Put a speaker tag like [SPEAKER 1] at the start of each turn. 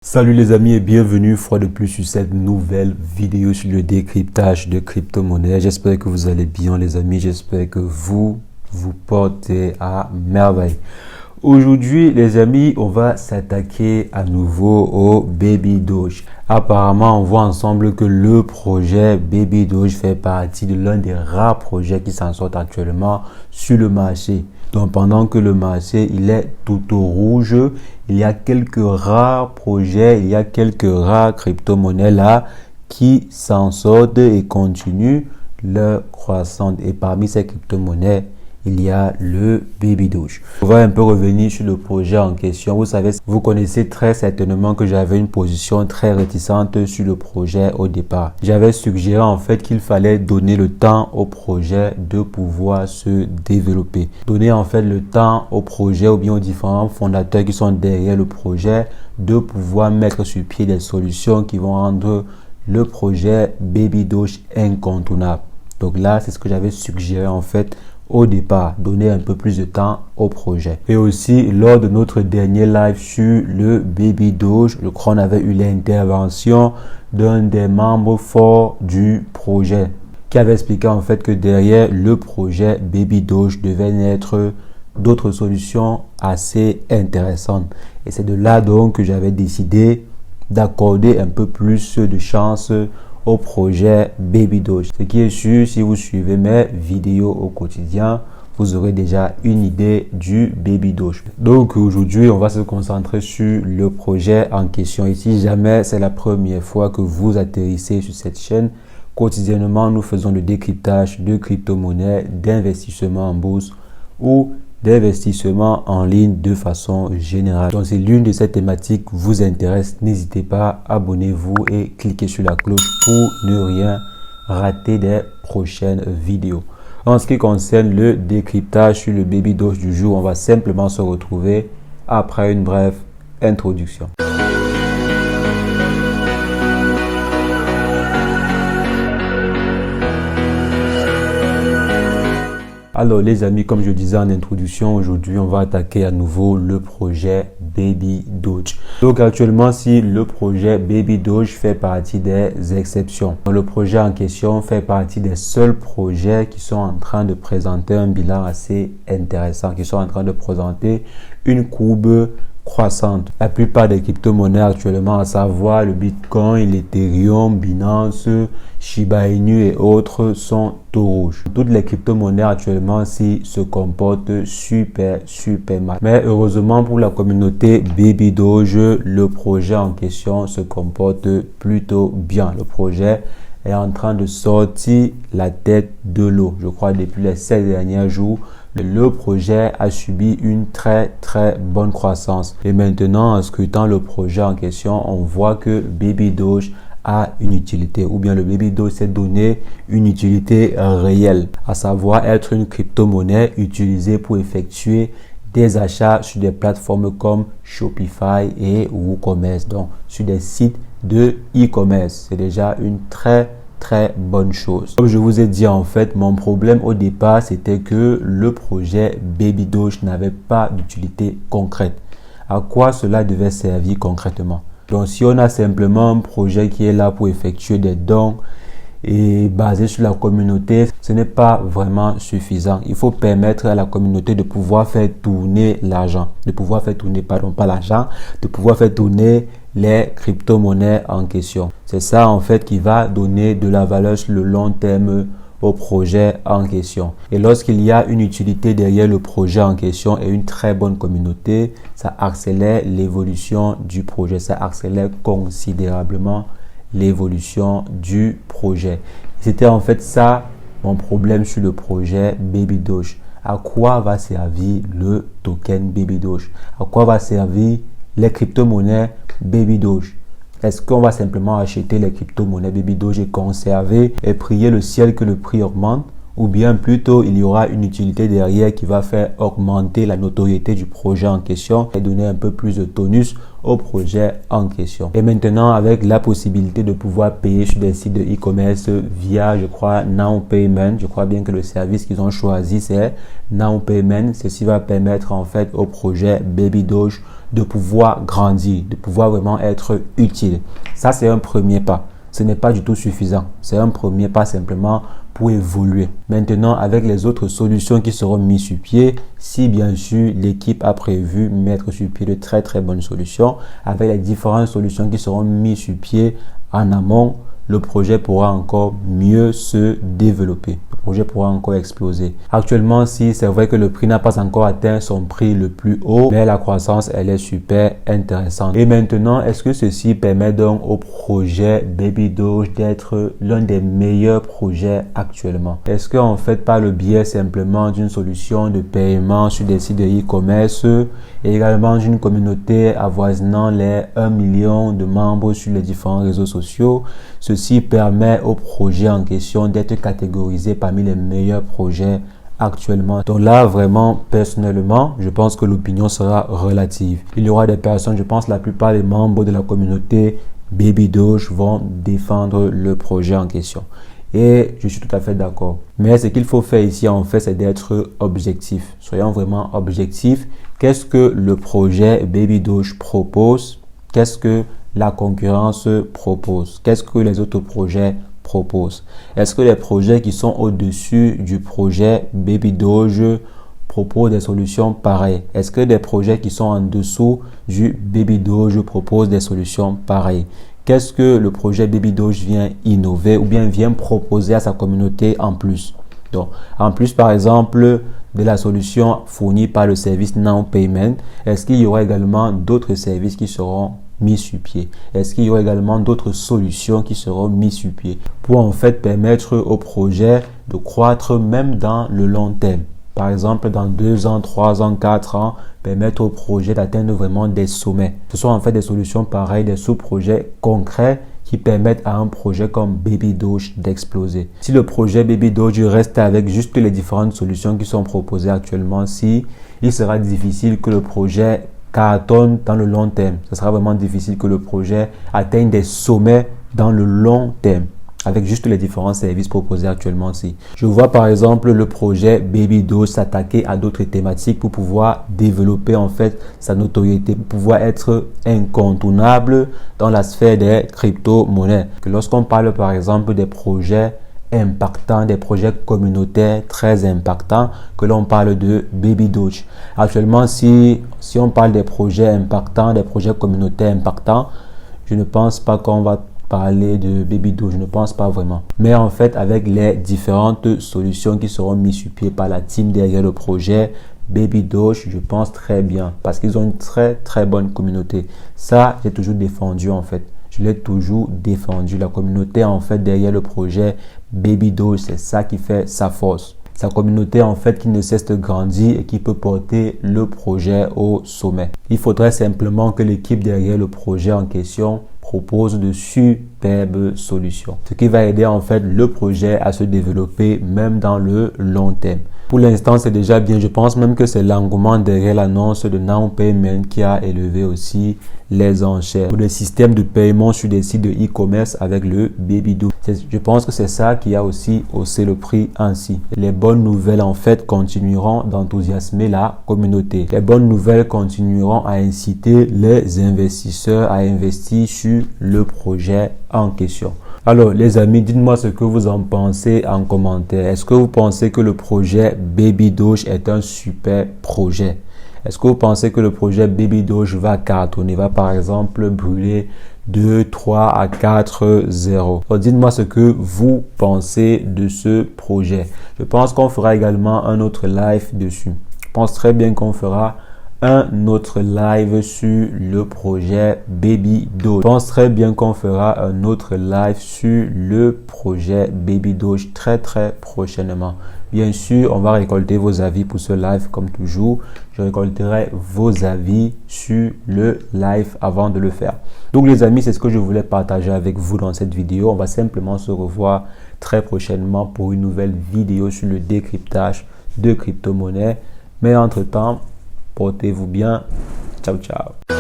[SPEAKER 1] Salut les amis et bienvenue une fois de plus sur cette nouvelle vidéo sur le décryptage de crypto-monnaies. J'espère que vous allez bien les amis, j'espère que vous portez à merveille. Aujourd'hui les amis, on va s'attaquer à nouveau au Baby Doge. Apparemment, on voit ensemble que le projet Baby Doge fait partie de l'un des rares projets qui s'en sortent actuellement sur le marché. Donc pendant que le marché il est tout au rouge, il y a quelques rares projets, il y a quelques rares crypto-monnaies là qui s'en sortent et continuent leur croissance. Et parmi ces crypto-monnaies, il y a le Baby Doge. On va un peu revenir sur le projet en question. Vous savez, vous connaissez très certainement que j'avais une position très réticente sur le projet au départ. J'avais suggéré en fait qu'il fallait donner le temps au projet de pouvoir se développer. Donner en fait le temps au projet ou bien aux différents fondateurs qui sont derrière le projet de pouvoir mettre sur pied des solutions qui vont rendre le projet Baby Doge incontournable. Donc là, c'est ce que j'avais suggéré en fait au départ, donner un peu plus de temps au projet. Et aussi, lors de notre dernier live sur le Baby Doge, je crois qu'on avait eu l'intervention d'un des membres forts du projet qui avait expliqué en fait que derrière le projet Baby Doge devait naître d'autres solutions assez intéressantes. Et c'est de là donc que j'avais décidé d'accorder un peu plus de chance au projet Baby Doge. Ce qui est sûr, si vous suivez mes vidéos au quotidien, vous aurez déjà une idée du Baby Doge. Donc aujourd'hui, on va se concentrer sur le projet en question. Et si jamais c'est la première fois que vous atterrissez sur cette chaîne, quotidiennement, nous faisons le décryptage de crypto-monnaies, d'investissement en bourse ou d'investissement en ligne de façon générale. Donc si l'une de ces thématiques vous intéresse, n'hésitez pas, abonnez-vous et cliquez sur la cloche pour ne rien rater des prochaines vidéos. En ce qui concerne le décryptage sur le Baby Doge du jour, on va simplement se retrouver après une brève introduction. Alors les amis, comme je disais en introduction, aujourd'hui on va attaquer à nouveau le projet Baby Doge. Donc actuellement, si le projet Baby Doge fait partie des exceptions, le projet en question fait partie des seuls projets qui sont en train de présenter un bilan assez intéressant, qui sont en train de présenter une courbe croissante. La plupart des crypto-monnaies actuellement, à savoir le Bitcoin, l'Ethereum, Binance, Shiba Inu et autres, sont tout rouges. Toutes les crypto-monnaies actuellement se comportent super mal. Mais heureusement pour la communauté Baby Doge, le projet en question se comporte plutôt bien. Le projet est en train de sortir la tête de l'eau. Je crois depuis les 7 derniers jours, le projet a subi une très bonne croissance. Et maintenant, en scrutant le projet en question, on voit que Baby Doge a une utilité, ou bien le Baby Doge s'est donné une utilité réelle, à savoir être une crypto-monnaie utilisée pour effectuer des achats sur des plateformes comme Shopify et WooCommerce, donc sur des sites de e-commerce. C'est déjà une très bonne chose. Comme je vous ai dit, en fait, mon problème au départ, c'était que le projet Baby Doge n'avait pas d'utilité concrète. À quoi cela devait servir concrètement? Donc, si on a simplement un projet qui est là pour effectuer des dons et basé sur la communauté, ce n'est pas vraiment suffisant. Il faut permettre à la communauté de pouvoir faire tourner l'argent, de pouvoir faire tourner, pardon, pas l'argent, de pouvoir faire tourner les crypto-monnaies en question. C'est ça en fait qui va donner de la valeur sur le long terme au projet en question. Et lorsqu'il y a une utilité derrière le projet en question et une très bonne communauté, ça accélère l'évolution du projet, ça accélère considérablement l'évolution du projet. C'était en fait ça mon problème sur le projet Baby Doge. À quoi va servir le token Baby Doge? À quoi va servir les crypto-monnaies Baby Doge? Est-ce qu'on va simplement acheter les crypto-monnaies Baby Doge et conserver et prier le ciel que le prix augmente? Ou bien plutôt il y aura une utilité derrière qui va faire augmenter la notoriété du projet en question et donner un peu plus de tonus au projet en question. Et maintenant, avec la possibilité de pouvoir payer sur des sites de e-commerce via, je crois, Now Payment, je crois bien que le service qu'ils ont choisi c'est Now Payment. Ceci va permettre en fait au projet Baby Doge de pouvoir grandir, de pouvoir vraiment être utile. Ça, c'est un premier pas. Ce n'est pas du tout suffisant. C'est un premier pas simplement pour évoluer. Maintenant, avec les autres solutions qui seront mises sur pied, si bien sûr l'équipe a prévu mettre sur pied de très très bonnes solutions, avec les différentes solutions qui seront mises sur pied en amont, le projet pourra encore mieux se développer. Le projet pourra encore exploser. Actuellement, si c'est vrai que le prix n'a pas encore atteint son prix le plus haut, mais la croissance, elle est super intéressante. Et maintenant, est-ce que ceci permet donc au projet Baby Doge d'être l'un des meilleurs projets actuellement? Est-ce qu'en fait, par le biais simplement d'une solution de paiement sur des sites de e-commerce et également d'une communauté avoisinant les 1 million de membres sur les différents réseaux sociaux, ceci permet au projet en question d'être catégorisé parmi les meilleurs projets actuellement. Donc là, vraiment, personnellement, je pense que l'opinion sera relative. Il y aura des personnes, je pense la plupart des membres de la communauté Baby Doge vont défendre le projet en question. Et je suis tout à fait d'accord. Mais ce qu'il faut faire ici, en fait, c'est d'être objectif. Soyons vraiment objectifs. Qu'est-ce que le projet Baby Doge propose? Qu'est-ce que la concurrence propose? Qu'est-ce que les autres projets proposent? Est-ce que les projets qui sont au-dessus du projet Baby Doge proposent des solutions pareilles? Est-ce que des projets qui sont en dessous du Baby Doge proposent des solutions pareilles? Qu'est-ce que le projet Baby Doge vient innover ou bien vient proposer à sa communauté en plus? Donc, en plus, par exemple, de la solution fournie par le service Now Payment, est-ce qu'il y aura également d'autres services qui seront mis sur pied? Est-ce qu'il y aura également d'autres solutions qui seront mises sur pied pour en fait permettre au projet de croître même dans le long terme? Par exemple, dans 2 ans, 3 ans, 4 ans, permettre au projet d'atteindre vraiment des sommets. Ce sont en fait des solutions pareilles, des sous-projets concrets qui permettent à un projet comme Baby Doge d'exploser. Si le projet Baby Doge reste avec juste les différentes solutions qui sont proposées actuellement, il sera difficile que le projet cartonne dans le long terme. Ce sera vraiment difficile que le projet atteigne des sommets dans le long terme avec juste les différents services proposés actuellement ici. Je vois par exemple le projet Baby Doge s'attaquer à d'autres thématiques pour pouvoir développer en fait sa notoriété, pour pouvoir être incontournable dans la sphère des crypto-monnaies. Lorsqu'on parle par exemple des projets impactants, des projets communautaires très impactants, que l'on parle de Baby Doge. Actuellement, si on parle des projets impactants, des projets communautaires impactants, je ne pense pas qu'on va parler de Baby Doge, je ne pense pas vraiment. Mais en fait, avec les différentes solutions qui seront mises sur pied par la team derrière le projet Baby Doge, je pense très bien parce qu'ils ont une très très bonne communauté. Ça, j'ai toujours défendu en fait. Je l'ai toujours défendu. La communauté en fait derrière le projet Baby Doge, c'est ça qui fait sa force. Sa communauté en fait qui ne cesse de grandir et qui peut porter le projet au sommet. Il faudrait simplement que l'équipe derrière le projet en question propose de superbes solutions. Ce qui va aider en fait le projet à se développer même dans le long terme. Pour l'instant, c'est déjà bien. Je pense même que c'est l'engouement derrière l'annonce de Now Payment qui a élevé aussi les enchères. Pour des systèmes de paiement sur des sites de e-commerce avec le Baby Doge. Je pense que c'est ça qui a aussi haussé le prix ainsi. Les bonnes nouvelles en fait continueront d'enthousiasmer la communauté. Les bonnes nouvelles continueront à inciter les investisseurs à investir sur le projet en question. Alors les amis, dites-moi ce que vous en pensez en commentaire. Est-ce que vous pensez que le projet Baby Doge est un super projet? Est-ce que vous pensez que le projet Baby Doge va cartonner, va par exemple brûler 2, 3 à 4, 0? Donc, dites-moi ce que vous pensez de ce projet. Je pense qu'on fera également un autre live dessus. Je pense très bien qu'on fera un autre live sur le projet Baby Doge. Je pense très bien qu'on fera un autre live sur le projet Baby Doge très prochainement. Bien sûr, on va récolter vos avis pour ce live comme toujours. Je récolterai vos avis sur le live avant de le faire. Donc les amis, c'est ce que je voulais partager avec vous dans cette vidéo. On va simplement se revoir très prochainement pour une nouvelle vidéo sur le décryptage de crypto-monnaies. Mais entre-temps, portez-vous bien. Ciao, ciao.